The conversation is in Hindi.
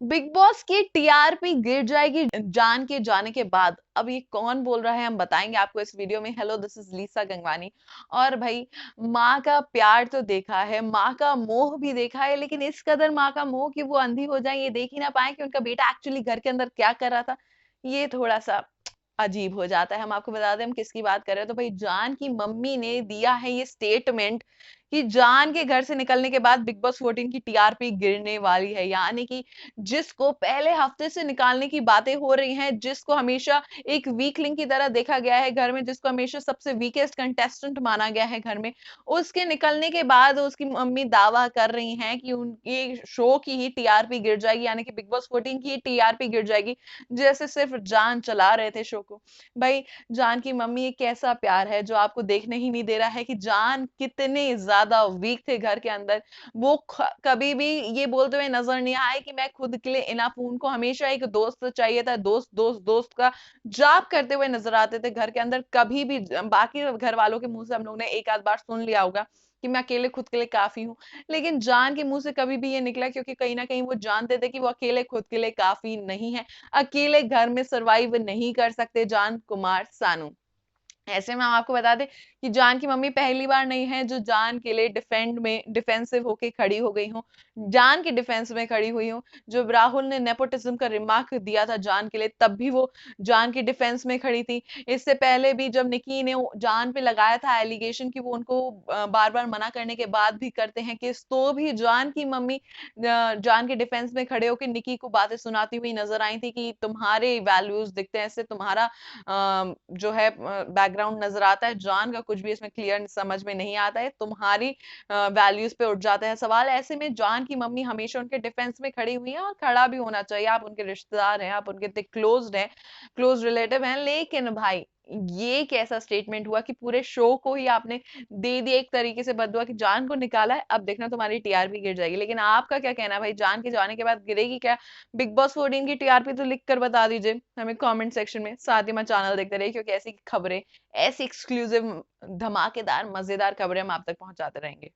बिग बॉस की टीआरपी गिर जाएगी जान के जाने के बाद। अब ये कौन बोल रहा है हम बताएंगे आपको इस वीडियो में। Hello, this is Lisa Gangwani. और भाई, माँ का प्यार तो देखा है, माँ का मोह भी देखा है, लेकिन इस कदर माँ का मोह कि वो अंधी हो जाए, ये देख ही ना पाए कि उनका बेटा एक्चुअली घर के अंदर क्या कर रहा था। ये थोड़ा सा अजीब हो जाता है। हम आपको बता दें हम किसकी बात कर रहे हैं। तो भाई, जान की मम्मी ने दिया है ये स्टेटमेंट कि जान के घर से निकलने के बाद बिग बॉस 14 की टीआरपी गिरने वाली है। यानी कि जिसको पहले हफ्ते से निकालने की बातें हो रही हैं, जिसको हमेशा एक वीक लिंक की तरह देखा गया है घर में, जिसको हमेशा सबसे वीकेस्ट कंटेस्टेंट माना गया है घर में, उसके निकलने के बाद उसकी मम्मी दावा कर रही हैं कि उनके शो की ही टीआरपी गिर जाएगी, यानी कि बिग बॉस 14 की ही टीआरपी गिर जाएगी, जैसे सिर्फ जान चला रहे थे शो को। भाई, जान की मम्मी, ये कैसा प्यार है जो आपको देखने ही नहीं दे रहा है कि जान कितने ज्यादा वीक थे घर के अंदर। वो कभी भी ये बोलते हुए नजर नहीं आए कि मैं खुद के लिए इनफ हूं। उनको हमेशा एक दोस्त चाहिए था, दोस्त दोस्त दोस्त का जाप करते हुए नजर आते थे घर के अंदर। कभी भी बाकी घर वालों के मुंह से हम लोग ने एक आध बार सुन लिया होगा कि मैं अकेले खुद के लिए काफी हूँ, लेकिन जान के मुंह से कभी भी ये निकला, क्योंकि कहीं ना कहीं वो जानते थे कि वो अकेले खुद के लिए काफी नहीं है, अकेले घर में सरवाइव नहीं कर सकते जान कुमार सानू। ऐसे में हम आपको बता दें कि जान की मम्मी पहली बार नहीं है जो जान के लिए डिफेंसिव होके खड़ी हो गई हूँ, जान के डिफेंस में खड़ी हुई हूँ। जब राहुल ने नेपोटिज्म का रिमार्क दिया था जान के लिए, तब भी वो जान की डिफेंस में खड़ी थी। इससे पहले भी जब निकी ने जान पे लगाया था एलिगेशन कि वो उनको बार बार मना करने के बाद भी करते हैं केस, तो भी जान की मम्मी जान के डिफेंस में खड़े होकर निकी को बातें सुनाती हुई नजर आई थी कि तुम्हारे वैल्यूज दिखते हैं, इससे तुम्हारा जो है बैकग्राउंड नजर आता है, जान का कुछ भी इसमें क्लियर समझ में नहीं आता है, तुम्हारी वैल्यूज पे उठ जाता है सवाल। ऐसे में जान की मम्मी हमेशा उनके डिफेंस में खड़ी हुई है, और खड़ा भी होना चाहिए। आप उनके रिश्तेदार हैं, आप उनके क्लोज्ड हैं, क्लोज रिलेटिव हैं, लेकिन भाई, ये कैसा स्टेटमेंट हुआ कि पूरे शो को ही आपने दे दिया एक तरीके से बददुआ कि जान को निकाला है, अब देखना तुम्हारी टीआरपी गिर जाएगी। लेकिन आपका क्या कहना है भाई, जान के जाने के बाद गिरेगी क्या बिग बॉस 14 की टीआरपी? तो लिख कर बता दीजिए हमें कमेंट सेक्शन में। साथ ही में चैनल देखते रहिए, क्योंकि ऐसी खबरें, ऐसी एक्सक्लूसिव धमाकेदार मजेदार खबरें हम आप तक पहुंचाते रहेंगे।